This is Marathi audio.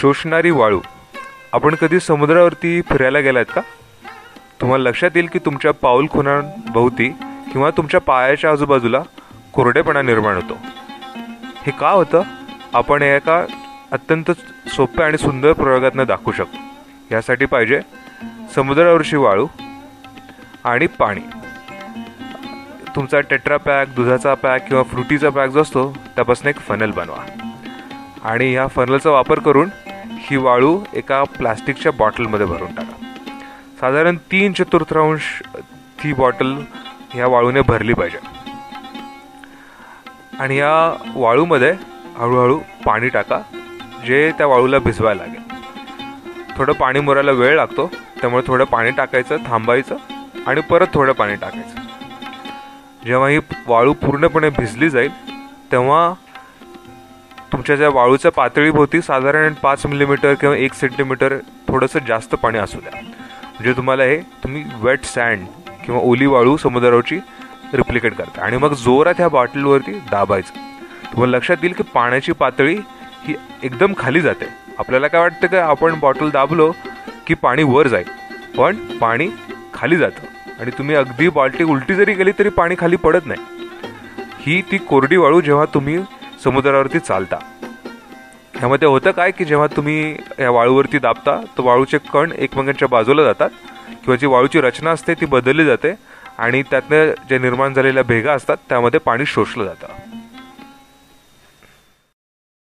शोषणारी वाळू. आपण कधी समुद्रावरती फिरायला गेलात का? तुम्हाला लक्षात येईल की तुमच्या पाऊलखुणांभोवती किंवा तुमच्या पायाच्या आजूबाजूला कोरडेपणा निर्माण होतो. हे का होतं आपण एका अत्यंत सोप्या आणि सुंदर प्रयोगातून दाखवू शकतो. यासाठी पाहिजे समुद्रावरची वाळू आणि पाणी. तुमचा टेट्रा पॅक, दुधाचा पॅक किंवा फ्रुटीचा पॅक जो असतो त्यापासून एक फनल बनवा आणि ह्या फनलचा वापर करून ही वाळू एका प्लास्टिकच्या बॉटलमध्ये भरून टाका. साधारण 3/4 ती बॉटल ह्या वाळूने भरली पाहिजे आणि या वाळूमध्ये हळूहळू पाणी टाका जे त्या वाळूला भिजवायला लागेल. थोडं पाणी मुरायला वेळ लागतो, त्यामुळे थोडं पाणी टाकायचं, थांबायचं आणि परत थोडं पाणी टाकायचं. जेव्हा ही वाळू पूर्णपणे भिजली जाईल तेव्हा तुमच्या ज्या वाळूच्या पातळीभोवती साधारण 5 मिलीमीटर किंवा 1 सेंटीमीटर थोडंसं जास्त पाणी असू द्या. म्हणजे तुम्ही वेट सँड किंवा ओली वाळू समुद्रावरची रिप्लिकेट करता आणि मग जोरात ह्या बॉटलवरती दाबायचं. तुम्हाला लक्षात येईल की पाण्याची पातळी ही एकदम खाली जाते. आपल्याला काय वाटतं की आपण बॉटल दाबलो की पाणी वर जाईल, पण पाणी खाली जातं आणि तुम्ही अगदी बाल्टी उलटी जरी गेली तरी पाणी खाली पडत नाही. ही ती कोरडी वाळू जेव्हा तुम्ही समुद्रावरती चालता. ह्यामध्ये होतं काय की जेव्हा तुम्ही या वाळूवरती दाबता तर वाळूचे कण एकमेकांच्या बाजूला जातात किंवा जी वाळूची रचना असते ती बदलली जाते आणि त्यातनं जे निर्माण झालेल्या भेगा असतात त्यामध्ये पाणी शोषलं जातं.